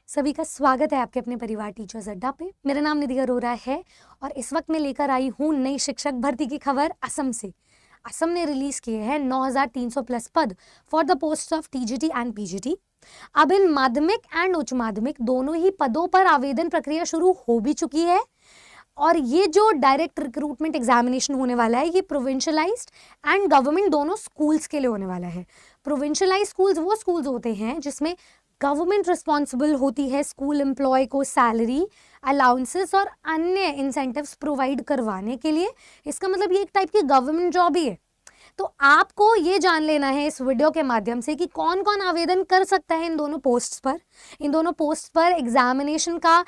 सभी का स्वागत है आपके अपने परिवार टीचर्स अड्डा पे। मेरा नाम निधि अरोरा है और इस वक्त मैं लेकर आई हूँ नई शिक्षक भर्ती की खबर असम से। असम ने रिलीज किए हैं 9300 प्लस पद for the post of TGT and PGT. अब इन माध्यमिक एंड उच्च माध्यमिक दोनों ही पदों पर आवेदन प्रक्रिया शुरू हो भी चुकी है और ये जो डायरेक्ट रिक्रूटमेंट एग्जामिनेशन होने वाला है ये प्रोविंशियलाइज्ड एंड गवर्नमेंट दोनों स्कूल्स के लिए होने वाला है। प्रोविंशियलाइज्ड स्कूल्स वो स्कूल्स होते हैं जिसमें गवर्नमेंट रिस्पॉन्सिबल होती है स्कूल एम्प्लॉय को सैलरी, अलाउंसेस और अन्य इंसेंटिव्स प्रोवाइड करवाने के लिए। इसका मतलब ये एक टाइप की गवर्नमेंट जॉब ही है। तो आपको ये जान लेना है इस वीडियो के माध्यम से कि कौन कौन आवेदन कर सकता है इन दोनों पोस्ट्स पर। इन दोनों पोस्ट पर एग्जामिनेशन का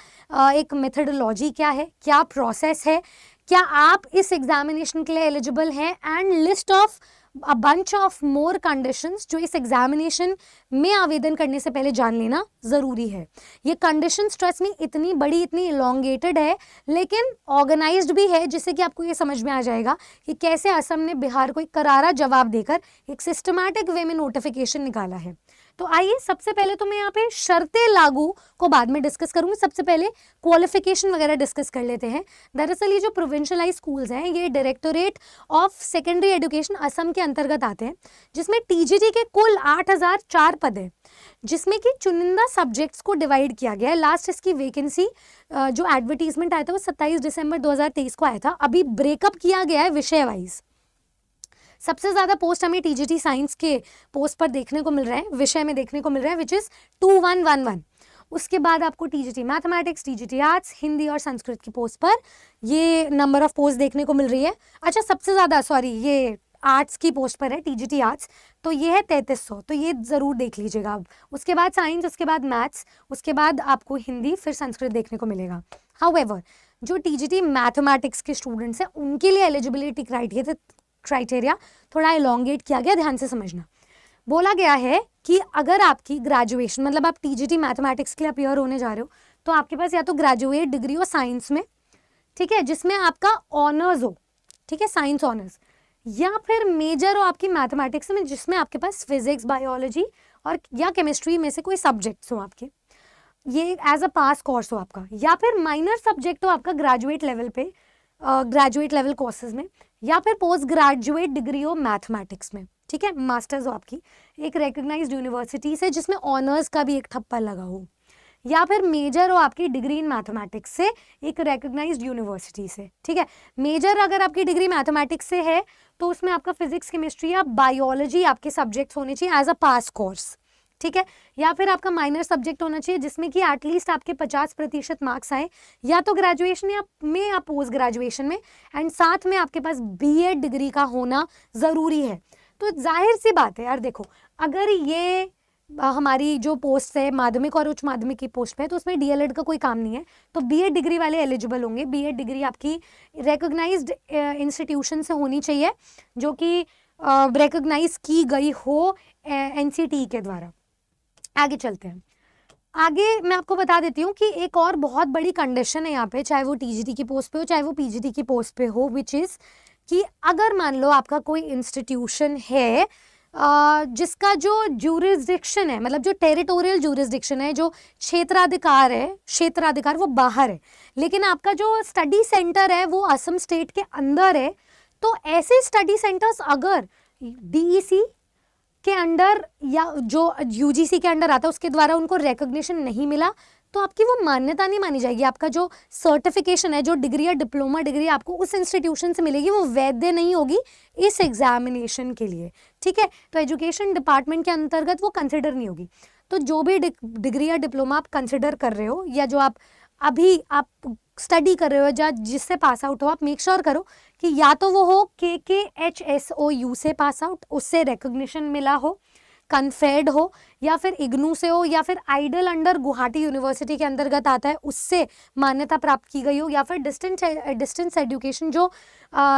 एक मेथडोलॉजी क्या है, क्या प्रोसेस है, क्या आप इस एग्जामिनेशन के लिए एलिजिबल हैं, and list of a bunch of more conditions जो इस एग्जामिनेशन में आवेदन करने से पहले जान लेना ज़रूरी है। ये कंडीशंस ट्रस्ट में इतनी बड़ी, इतनी इलोंगेटेड है लेकिन ऑर्गेनाइज्ड भी है, जिससे कि आपको ये समझ में आ जाएगा कि कैसे असम ने बिहार को एक करारा जवाब देकर एक सिस्टमैटिक वे में नोटिफिकेशन निकाला है। तो आइए सबसे पहले तो मैं यहाँ पे शर्तें लागू को बाद में डिस्कस करूंगी, सबसे पहले क्वालिफिकेशन वगैरह डिस्कस कर लेते हैं। दरअसल ये जो प्रोविंशियलाइज स्कूल्स हैं ये directorate of secondary education Assam के अंतर्गत आते हैं, जिसमें टीजीटी के कुल 8004 पद हैं, जिसमें कि चुनिंदा सब्जेक्ट्स को डिवाइड किया गया है। लास्ट इसकी वैकेंसी जो एडवर्टीजमेंट आया था वो 27 दिसंबर 2023 को आया था। अभी ब्रेकअप किया गया है विषय वाइज। सबसे ज़्यादा पोस्ट हमें टीजीटी साइंस के पोस्ट पर देखने को मिल रहा है, विषय में देखने को मिल रहा है, विच इज़ 2111। उसके बाद आपको TGT mathematics, TGT arts, Hindi और संस्कृत की पोस्ट पर ये नंबर ऑफ पोस्ट देखने को मिल रही है। अच्छा, सबसे ज़्यादा ये आर्ट्स की पोस्ट पर है टीजीटी आर्ट्स, तो ये है 3300, तो ये ज़रूर देख लीजिएगा आप। उसके बाद साइंस, उसके बाद मैथ्स, उसके बाद आपको हिंदी, फिर संस्कृत देखने को मिलेगा। हाउएवर जो टीजीटी मैथमेटिक्स के स्टूडेंट्स हैं उनके लिए एलिजिबिलिटी क्राइटेरिया थोड़ा एलोंगेट किया गया, ध्यान से समझना। बोला गया है कि अगर आपकी ग्रेजुएशन, मतलब आप टीजीटी मैथमेटिक्स के लिए अपियर होने जा रहे हो, तो आपके पास या तो ग्रेजुएट डिग्री हो साइंस में, ठीक है, जिसमें आपका ऑनर्स हो, ठीक है, साइंस ऑनर्स, या फिर मेजर हो आपकी मैथमेटिक्स में जिसमें आपके पास फिजिक्स, बायोलॉजी और या केमिस्ट्री में से कोई सब्जेक्ट्स हो आपके, ये एज अ पास कोर्स हो आपका, या फिर माइनर सब्जेक्ट हो आपका ग्रेजुएट लेवल पे, ग्रेजुएट लेवल कोर्सेज में, या फिर पोस्ट ग्रेजुएट डिग्री हो मैथमेटिक्स में, ठीक है, मास्टर्स हो आपकी एक रिकग्नाइज्ड यूनिवर्सिटी से जिसमें ऑनर्स का भी एक ठप्पा लगा हो, या फिर मेजर हो आपकी डिग्री इन मैथमेटिक्स से एक रिकग्नाइज्ड यूनिवर्सिटी से, ठीक है। मेजर अगर आपकी डिग्री मैथमेटिक्स से है तो उसमें आपका फिजिक्स, केमिस्ट्री या बायोलॉजी आपके सब्जेक्ट्स होने चाहिए एज अ पास कोर्स, ठीक है। या फिर आपका माइनर सब्जेक्ट होना चाहिए जिसमें कि एटलीस्ट आपके 50% मार्क्स आए, या तो ग्रेजुएशन या पोस्ट ग्रेजुएशन में, एंड साथ में आपके पास बीएड डिग्री का होना ज़रूरी है। तो जाहिर सी बात है यार, देखो अगर ये हमारी जो पोस्ट है माध्यमिक और उच्च माध्यमिक की पोस्ट पे है तो उसमें डीएलएड का कोई काम नहीं है, तो बीएड डिग्री वाले एलिजिबल होंगे। बीएड डिग्री आपकी रिकग्नाइज्ड इंस्टीट्यूशन से होनी चाहिए जो कि रिकग्नाइज की गई हो एनसीटी के द्वारा। आगे चलते हैं। आगे मैं आपको बता देती हूँ कि एक और बहुत बड़ी कंडीशन है यहाँ पे, चाहे वो टीजीटी की पोस्ट पे हो चाहे वो पीजीटी की पोस्ट पे हो, विच इज़ कि अगर मान लो आपका कोई इंस्टीट्यूशन है जिसका जो ज्यूरिसडिक्शन है, मतलब जो टेरिटोरियल ज्यूरिसडिक्शन है, जो क्षेत्राधिकार वो बाहर है, लेकिन आपका जो स्टडी सेंटर है वो असम स्टेट के अंदर है, तो ऐसे स्टडी सेंटर्स अगर डीईसी के अंडर या जो यूजीसी के अंडर आता है उसके द्वारा उनको रिकॉग्निशन नहीं मिला तो आपकी वो मान्यता नहीं मानी जाएगी। आपका जो सर्टिफिकेशन है, जो डिग्री या डिप्लोमा डिग्री आपको उस इंस्टीट्यूशन से मिलेगी, वो वैध नहीं होगी इस एग्जामिनेशन के लिए, ठीक है। तो एजुकेशन डिपार्टमेंट के अंतर्गत वो कंसिडर नहीं होगी। तो जो भी डिग्री या डिप्लोमा आप कंसिडर कर रहे हो या जो आप अभी स्टडी कर रहे हो या जिससे पास आउट हो, आप मेक श्योर करो कि या तो वो हो KKHSOU से पास आउट, उससे रिकॉग्निशन मिला हो, कन्फेड हो, या फिर इग्नू से हो, या फिर आइडल अंडर गुवाहाटी यूनिवर्सिटी के अंतर्गत आता है उससे मान्यता प्राप्त की गई हो, या फिर डिस्टेंस एजुकेशन जो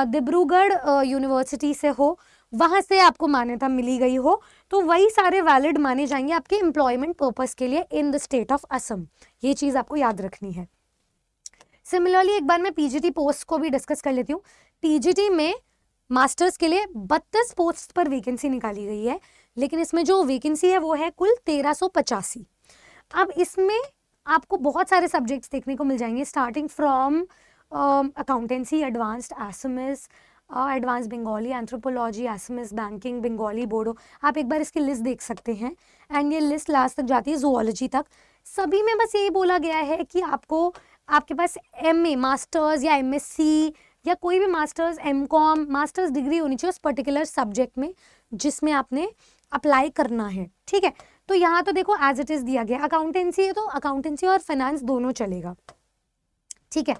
डिब्रूगढ़ यूनिवर्सिटी से हो वहाँ से आपको मान्यता मिली गई हो, तो वही सारे वैलिड माने जाएंगे आपके एम्प्लॉयमेंट पर्पस के लिए in the state of Assam. ये चीज़ आपको याद रखनी है। सिमिलरली एक बार मैं पीजीटी पोस्ट को भी डिस्कस कर लेती हूँ। पीजीटी में मास्टर्स के लिए 32 पोस्ट पर वैकेंसी निकाली गई है, लेकिन इसमें जो वैकेंसी है वो है कुल 1385। अब इसमें आपको बहुत सारे सब्जेक्ट्स देखने को मिल जाएंगे, starting from accountancy, advanced SMS, advance Bengali, anthropology, SMS, banking, Bengali, Bodo. आप एक बार इसकी लिस्ट देख सकते हैं एंड ये लिस्ट लास्ट तक जाती है जूलॉजी तक। सभी में बस यही बोला गया है कि आपको, आपके पास एमए मास्टर्स या एमएससी या कोई भी मास्टर्स, एमकॉम, मास्टर्स डिग्री होनी चाहिए उस पर्टिकुलर सब्जेक्ट में जिसमें आपने अप्लाई करना है, ठीक है। तो यहाँ तो देखो एज इट इज दिया गया, अकाउंटेंसी है तो अकाउंटेंसी और फाइनेंस दोनों चलेगा, ठीक है।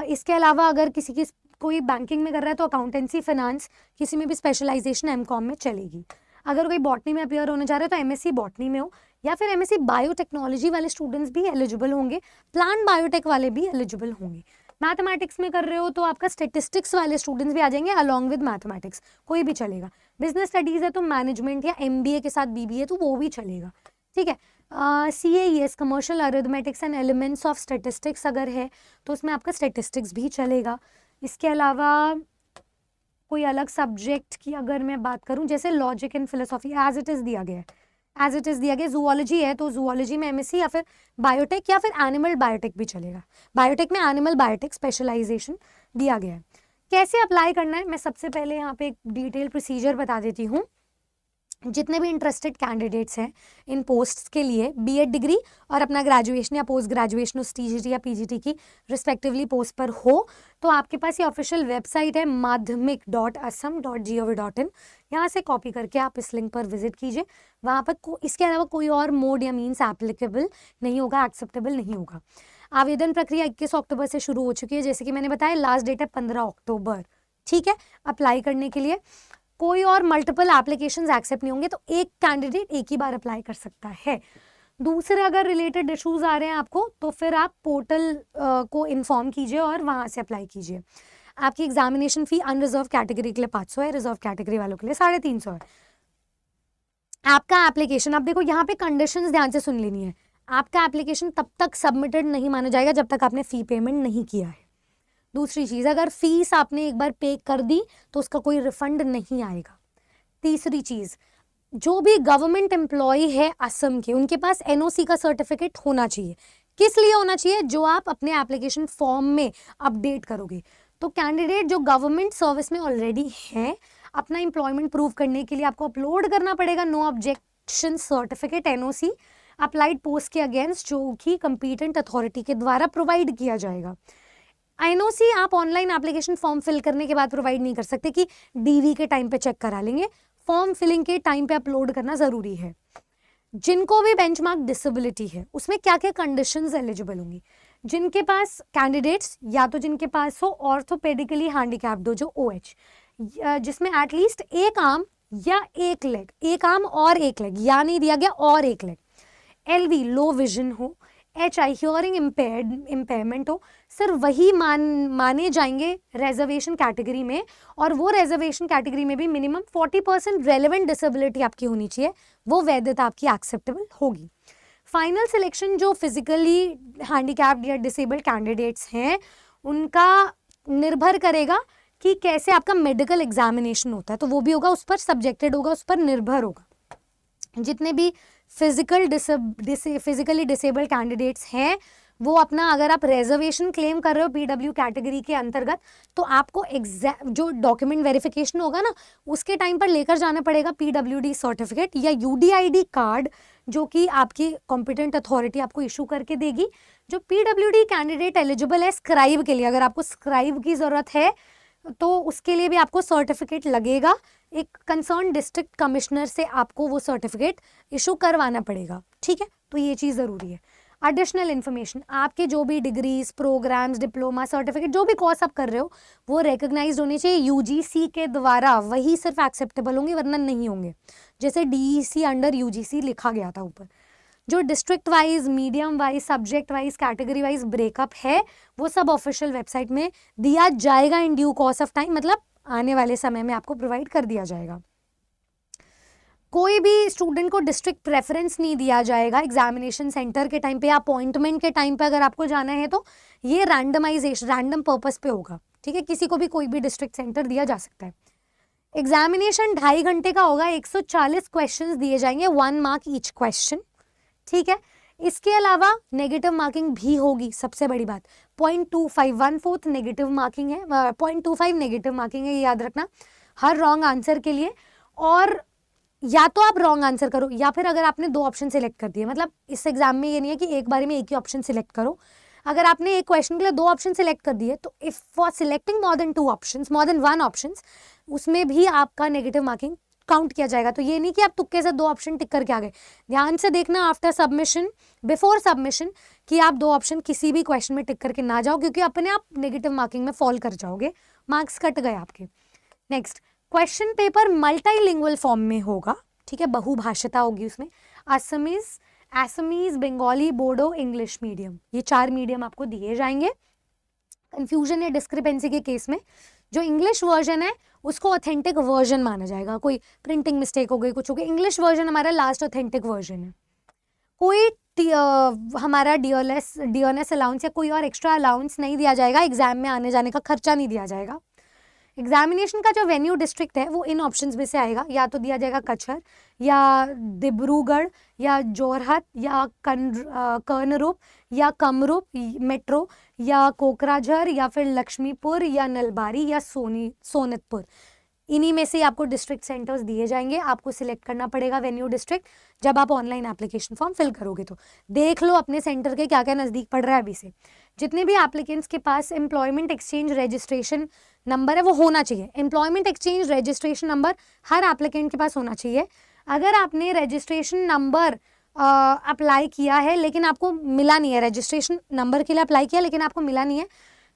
इसके अलावा अगर किसी की कोई बैंकिंग में कर रहा है तो अकाउंटेंसी, फाइनेंस, किसी में भी स्पेशलाइजेशन एमकॉम में चलेगी। अगर कोई बॉटनी में अपियर होने जा रहा है तो एमएससी बॉटनी में हो, या फिर एमएससी बायोटेक्नोलॉजी वाले स्टूडेंट्स भी एलिजिबल होंगे, प्लांट बायोटेक वाले भी एलिजिबल होंगे। मैथमेटिक्स में कर रहे हो तो आपका स्टेटिस्टिक्स वाले स्टूडेंट्स भी आ जाएंगे अलॉन्ग विद मैथमेटिक्स, कोई भी चलेगा। बिजनेस स्टडीज है तो मैनेजमेंट या एमबीए के साथ बीबीए तो वो भी चलेगा, ठीक है। CAES commercial arithmetics and elements of statistics अगर है तो उसमें आपका स्टेटिस्टिक्स भी चलेगा। इसके अलावा कोई अलग सब्जेक्ट की अगर मैं बात करूं, जैसे logic and philosophy as it is दिया गया है, एज इट इज दिया गया। जूलॉजी है तो जूलॉजी में एमएससी या फिर बायोटेक या फिर एनिमल बायोटेक भी चलेगा। बायोटेक में एनिमल बायोटेक स्पेशलाइजेशन दिया गया है। कैसे अप्लाई करना है, मैं सबसे पहले यहाँ पे एक डिटेल प्रोसीजर बता देती हूँ। जितने भी इंटरेस्टेड कैंडिडेट्स हैं इन पोस्ट्स के लिए, बीएड डिग्री और अपना ग्रेजुएशन या पोस्ट ग्रेजुएशन उस टीजीटी या पीजीटी की रिस्पेक्टिवली पोस्ट पर हो, तो आपके पास ये ऑफिशियल वेबसाइट है madhyamik.assam.gov.in। यहाँ से कॉपी करके आप इस लिंक पर विजिट कीजिए। वहाँ पर इसके अलावा कोई और मोड या मीन्स एप्लीकेबल नहीं होगा, एक्सेप्टेबल नहीं होगा। आवेदन प्रक्रिया 21 अक्टूबर से शुरू हो चुकी है, जैसे कि मैंने बताया लास्ट डेट है 15 अक्टूबर, ठीक है, अप्लाई करने के लिए। कोई और मल्टीपल एप्लीकेशंस एक्सेप्ट नहीं होंगे, तो एक कैंडिडेट एक ही बार अप्लाई कर सकता है। दूसरे अगर रिलेटेड इश्यूज आ रहे हैं आपको तो फिर आप पोर्टल को इन्फॉर्म कीजिए और वहाँ से अप्लाई कीजिए। आपकी एग्जामिनेशन फी अनरिजर्व कैटेगरी के लिए 500 है, रिजर्व कैटेगरी वालों के लिए 350 है। आपका एप्लीकेशन, अब देखो यहाँ पे कंडीशंस ध्यान से सुन लेनी है। आपका एप्लीकेशन तब तक सबमिटेड नहीं माना जाएगा जब तक आपने फी पेमेंट नहीं किया है। दूसरी चीज़, अगर फीस आपने एक बार पे कर दी तो उसका कोई रिफंड नहीं आएगा। तीसरी चीज़, जो भी गवर्नमेंट एम्प्लॉय है असम के, उनके पास एनओसी का सर्टिफिकेट होना चाहिए। किस लिए होना चाहिए? जो आप अपने एप्लीकेशन फॉर्म में अपडेट करोगे। तो कैंडिडेट जो गवर्नमेंट सर्विस में ऑलरेडी है, अपना एम्प्लॉयमेंट प्रूव करने के लिए आपको अपलोड करना पड़ेगा no objection certificate, NOC, applied post के अगेंस्ट, जो कि कंपीटेंट अथॉरिटी के द्वारा प्रोवाइड किया जाएगा। एनओसी आप ऑनलाइन एप्लीकेशन फॉर्म फिल करने के बाद प्रोवाइड नहीं कर सकते कि डीवी के टाइम पे चेक करा लेंगे। फॉर्म फिलिंग के टाइम पे अपलोड करना जरूरी है। जिनको भी बेंचमार्क डिसेबिलिटी है उसमें क्या क्या कंडीशंस एलिजिबल होंगी? जिनके पास कैंडिडेट्स, या तो जिनके पास हो ऑर्थोपेडिकली हैंडीकैप्ड हो, जो OH, जिसमें एटलीस्ट एक आर्म या एक लेग, एक आर्म और एक लेग, या नहीं दिया गया और एक लेग, LV लो विजन हो, HI हियरिंग इम्पेयरमेंट हो, सिर्फ वही माने जाएंगे रिजर्वेशन कैटेगरी में। और वो रिजर्वेशन कैटेगरी में भी मिनिमम 40% रेलेवेंट डिसेबिलिटी आपकी होनी चाहिए, वो वैधता आपकी एक्सेप्टेबल होगी। फाइनल सिलेक्शन जो फिजिकली हैंडीकैप्ड या डिसेबल्ड कैंडिडेट्स हैं उनका निर्भर करेगा कि कैसे आपका मेडिकल एग्जामिनेशन होता है, तो वो भी होगा, उस पर सब्जेक्टेड होगा, उस पर निर्भर होगा। जितने भी फिजिकली डिसेबल्ड कैंडिडेट्स हैं वो अपना, अगर आप रिजर्वेशन क्लेम कर रहे हो PW कैटेगरी के अंतर्गत, तो आपको जो डॉक्यूमेंट वेरिफिकेशन होगा ना, उसके टाइम पर लेकर जाना पड़ेगा PWD सर्टिफिकेट या UDID कार्ड, जो कि आपकी कॉम्पिटेंट अथॉरिटी आपको इशू करके देगी। जो PWD कैंडिडेट एलिजिबल है स्क्राइब के लिए, अगर आपको स्क्राइब की ज़रूरत है तो उसके लिए भी आपको सर्टिफिकेट लगेगा। एक कंसर्न डिस्ट्रिक्ट कमिश्नर से आपको वो सर्टिफिकेट इशू करवाना पड़ेगा, ठीक है। तो ये चीज़ ज़रूरी है। एडिशनल इन्फॉर्मेशन, आपके जो भी डिग्रीज, प्रोग्राम्स, डिप्लोमा, सर्टिफिकेट, जो भी कोर्स आप कर रहे हो वो रिकॉग्नाइज्ड होने चाहिए UGC के द्वारा, वही सिर्फ एक्सेप्टेबल होंगे वरना नहीं होंगे। जैसे DEC अंडर UGC लिखा गया था ऊपर। जो district wise, medium wise, subject wise, category wise breakup है वो सब ऑफिशियल वेबसाइट में दिया जाएगा in due course of time, मतलब आने वाले समय में आपको प्रोवाइड कर दिया जाएगा। कोई भी स्टूडेंट को डिस्ट्रिक्ट प्रेफरेंस नहीं दिया जाएगा एग्जामिनेशन सेंटर के टाइम पे या अपॉइंटमेंट के टाइम पे। अगर आपको जाना है तो ये रैंडमाइजेशन, रैंडम पर्पस पे होगा, ठीक है। किसी को भी कोई भी डिस्ट्रिक्ट सेंटर दिया जा सकता है। एग्जामिनेशन 2.5 घंटे का होगा, 140 क्वेश्चंस दिए जाएंगे, 1 मार्क ईच क्वेश्चन, ठीक है। इसके अलावा नेगेटिव मार्किंग भी होगी, सबसे बड़ी बात 0.25 1/4 नेगेटिव मार्किंग है, 0.25 नेगेटिव मार्किंग है, ये याद रखना हर रॉन्ग आंसर के लिए। और या तो आप रॉन्ग आंसर करो या फिर अगर आपने 2 ऑप्शन सिलेक्ट कर दिए, मतलब इस एग्जाम में ये नहीं है कि एक बारी में एक ही ऑप्शन सिलेक्ट करो। अगर आपने एक क्वेश्चन के लिए 2 ऑप्शन सिलेक्ट कर दिए तो if for selecting more than 2 options, more than 1 options, उसमें भी आपका नेगेटिव मार्किंग काउंट किया जाएगा। तो ये नहीं कि आप तुक्के से 2 ऑप्शन टिक करके आ गए। ध्यान से देखना आफ्टर सबमिशन, बिफोर सबमिशन, कि आप 2 ऑप्शन किसी भी क्वेश्चन में टिक करके ना जाओ, क्योंकि अपने आप नेगेटिव मार्किंग में फॉल कर जाओगे, मार्क्स कट गए आपके। Next, question paper multilingual form में होगा, ठीक है, बहुभाषिता होगी उसमें। Assamese, Bengali, Bodo, English medium, ये 4 मीडियम आपको दिए जाएंगे। कंफ्यूजन या डिस्क्रिपेंसी के केस में जो इंग्लिश वर्जन है उसको ऑथेंटिक वर्जन माना जाएगा। कोई प्रिंटिंग मिस्टेक हो गई, कुछ हो गया, इंग्लिश वर्जन हमारा लास्ट ऑथेंटिक वर्जन है। कोई हमारा डीओएनएस अलाउंस या कोई और एक्स्ट्रा अलाउंस नहीं दिया जाएगा, एग्जाम में आने जाने का खर्चा नहीं दिया जाएगा। एग्जामिनेशन का जो वेन्यू डिस्ट्रिक्ट है वो इन ऑप्शंस में से आएगा, या तो दिया जाएगा कचहर या डिब्रूगढ़ या जोरहट या कर्नरूप या कमरूप मेट्रो या कोकराझार या फिर लक्ष्मीपुर या नलबारी या सोनितपुर। इन्हीं में से आपको डिस्ट्रिक्ट सेंटर्स दिए जाएंगे, आपको सिलेक्ट करना पड़ेगा वेन्यू डिस्ट्रिक्ट। जब आप ऑनलाइन एप्लीकेशन फॉर्म फिल करोगे तो देख लो अपने सेंटर के क्या क्या नज़दीक पड़ रहा है अभी से। जितने भी एप्लीकेंट्स के पास एम्प्लॉयमेंट एक्सचेंज रजिस्ट्रेशन नंबर है वो होना चाहिए। एम्प्लॉयमेंट एक्सचेंज रजिस्ट्रेशन नंबर हर एप्लीकेंट के पास होना चाहिए। अगर आपने रजिस्ट्रेशन नंबर अप्लाई किया है लेकिन आपको मिला नहीं है, रजिस्ट्रेशन नंबर के लिए अप्लाई किया लेकिन आपको मिला नहीं है,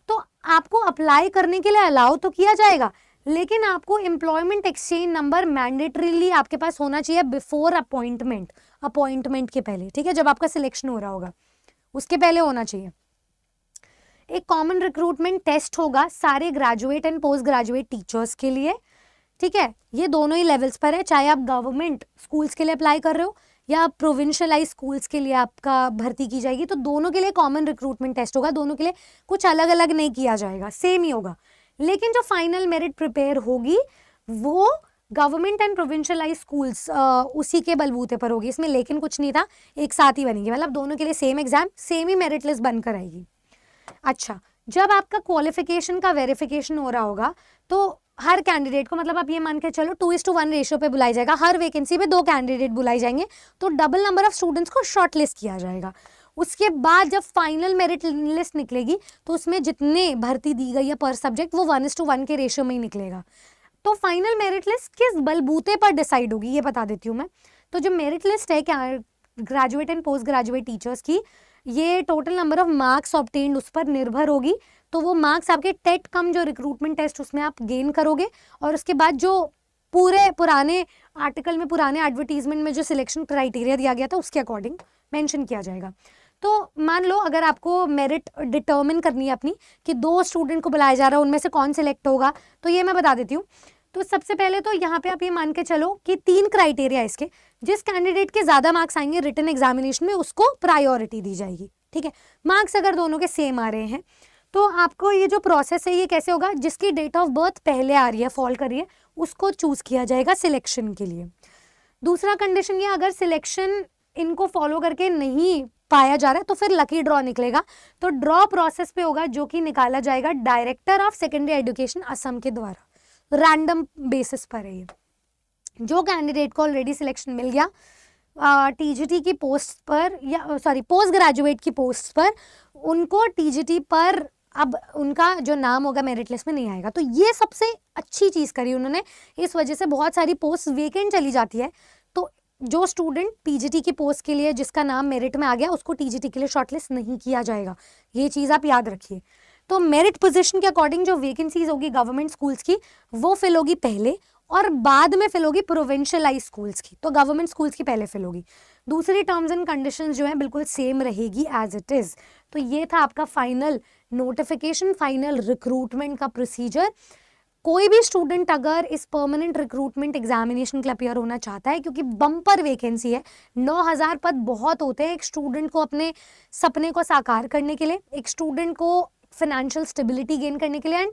तो आपको अप्लाई करने के लिए अलाउ तो किया जाएगा, लेकिन आपको एम्प्लॉयमेंट एक्सचेंज नंबर मैंडेटरीली आपके पास होना चाहिए बिफोर अपॉइंटमेंट के पहले, ठीक है, जब आपका सिलेक्शन हो रहा होगा उसके पहले होना चाहिए। एक कॉमन रिक्रूटमेंट टेस्ट होगा सारे graduate and post graduate teachers के लिए, ठीक है, ये दोनों ही लेवल्स पर है, चाहे आप गवर्नमेंट स्कूल्स के लिए अप्लाई कर रहे हो या प्रोविंशियलाइज स्कूल्स के लिए आपका भर्ती की जाएगी, तो दोनों के लिए कॉमन रिक्रूटमेंट टेस्ट होगा, दोनों के लिए कुछ अलग अलग नहीं किया जाएगा, सेम ही होगा। लेकिन जो फाइनल मेरिट प्रिपेयर होगी वो गवर्नमेंट एंड प्रोविंशियलाइज स्कूल्स उसी के बलबूते पर होगी, इसमें लेकिन कुछ नहीं था, एक साथ ही बनेगी, मतलब दोनों के लिए सेम एग्जाम, सेम ही मेरिट लिस्ट बनकर आएगी। अच्छा, जब आपका क्वालिफिकेशन का वेरिफिकेशन हो रहा होगा तो हर कैंडिडेट को, मतलब आप ये मान के चलो 2:1 रेशियो पे बुलाई जाएगा, हर वैकेंसी पे 2 कैंडिडेट बुलाई जाएंगे, तो डबल नंबर ऑफ स्टूडेंट्स को शॉर्ट लिस्ट किया जाएगा। उसके बाद जब फाइनल मेरिट लिस्ट निकलेगी तो उसमें जितने भर्ती दी गई है पर सब्जेक्ट वो 1:1 के रेशियो में ही निकलेगा। तो फाइनल मेरिट लिस्ट किस बलबूते पर डिसाइड होगी ये बता देती हूँ मैं। तो जो मेरिट लिस्ट है क्या graduate and post graduate teachers की, ये total number of marks obtained उस पर निर्भर होगी। तो वो मार्क्स आपके टेट कम जो रिक्रूटमेंट टेस्ट उसमें आप गेन करोगे, और उसके बाद जो पूरे पुराने आर्टिकल में, पुराने एडवर्टीजमेंट में जो सिलेक्शन क्राइटेरिया दिया गया था उसके अकॉर्डिंग मेंशन किया जाएगा। तो मान लो अगर आपको मेरिट डिटर्मिन करनी है अपनी कि 2 स्टूडेंट को बुलाया जा रहा है, उनमें से कौन सिलेक्ट होगा, तो ये मैं बता देती हूँ। तो सबसे पहले तो यहाँ पे आप ये मान के चलो कि 3 क्राइटेरिया इसके, जिस कैंडिडेट के ज़्यादा मार्क्स आएंगे रिटन एग्जामिनेशन में उसको प्रायोरिटी दी जाएगी, ठीक है। मार्क्स अगर दोनों के सेम आ रहे हैं तो आपको ये जो प्रोसेस है ये कैसे होगा, जिसकी डेट ऑफ बर्थ पहले आ रही है, फॉल कर रही है, उसको चूज किया जाएगा सिलेक्शन के लिए। दूसरा कंडीशन ये, अगर सिलेक्शन इनको फॉलो करके नहीं पाया जा रहा है तो फिर लकी ड्रॉ निकलेगा, तो ड्रॉ प्रोसेस पे होगा जो कि निकाला जाएगा director of secondary education Assam के द्वारा, रैंडम बेसिस पर है ये। जो कैंडिडेट को ऑलरेडी सिलेक्शन मिल गया टीजीटी की पोस्ट पर या पोस्ट ग्रेजुएट की पोस्ट पर, उनको टीजीटी पर अब उनका जो नाम होगा मेरिट लिस्ट में नहीं आएगा। तो ये सबसे अच्छी चीज़ करी उन्होंने, इस वजह से बहुत सारी पोस्ट वेकेंट चली जाती है। तो जो स्टूडेंट पीजीटी की पोस्ट के लिए जिसका नाम मेरिट में आ गया उसको टीजीटी के लिए शॉर्टलिस्ट नहीं किया जाएगा, ये चीज़ आप याद रखिए। तो मेरिट पोजीशन के अकॉर्डिंग जो वैकेंसीज होगी गवर्नमेंट स्कूल्स की वो फिल होगी पहले, और बाद में फिल होगी प्रोविंशियलाइज स्कूल्स की, तो गवर्नमेंट स्कूल्स की पहले फिल होगी। दूसरी टर्म्स एंड कंडीशंस जो है बिल्कुल सेम रहेगी एज इट इज़। तो ये था आपका फाइनल नोटिफिकेशन, फाइनल रिक्रूटमेंट का प्रोसीजर। कोई भी स्टूडेंट अगर इस परमानेंट रिक्रूटमेंट एग्जामिनेशन के लिए अपियर होना चाहता है, क्योंकि बम्पर वैकेंसी है, 9000 पद बहुत होते हैं एक स्टूडेंट को अपने सपने को साकार करने के लिए, एक स्टूडेंट को फाइनेंशियल स्टेबिलिटी गेन करने के लिए, एंड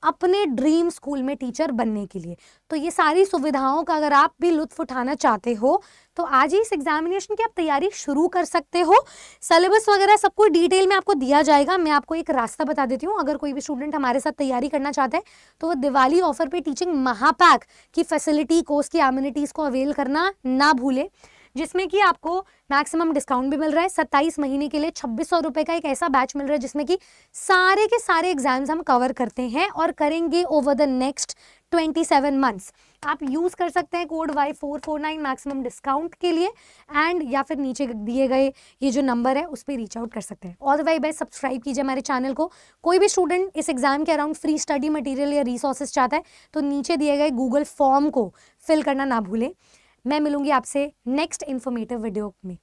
अपने ड्रीम स्कूल में टीचर बनने के लिए। तो ये सारी सुविधाओं का अगर आप भी लुत्फ उठाना चाहते हो तो आज ही इस एग्जामिनेशन की आप तैयारी शुरू कर सकते हो। सिलेबस वगैरह सब कुछ डिटेल में आपको दिया जाएगा। मैं आपको एक रास्ता बता देती हूँ, अगर कोई भी स्टूडेंट हमारे साथ तैयारी करना चाहता है तो वो दिवाली ऑफर पे टीचिंग महापैक की फैसिलिटी, कोर्स की एमिनिटीज को अवेल करना ना भूले, जिसमें कि आपको मैक्सिमम डिस्काउंट भी मिल रहा है। 27 महीने के लिए 2600 रुपए का एक ऐसा बैच मिल रहा है जिसमें कि सारे के सारे एग्जाम्स हम कवर करते हैं और करेंगे ओवर द नेक्स्ट 27 मंथ्स। आप यूज कर सकते हैं कोड Y449 मैक्सिमम डिस्काउंट के लिए, एंड या फिर नीचे दिए गए ये जो नंबर है उस पर रीच आउट कर सकते हैं। All the way best, subscribe कीजिए हमारे चैनल को। कोई भी स्टूडेंट इस एग्जाम के अराउंड फ्री स्टडी मटेरियल या रिसोर्सेज चाहता है तो नीचे दिए गए गूगल फॉर्म को फिल करना ना भूलें। मैं मिलूंगी आपसे नेक्स्ट इन्फॉर्मेटिव वीडियो में।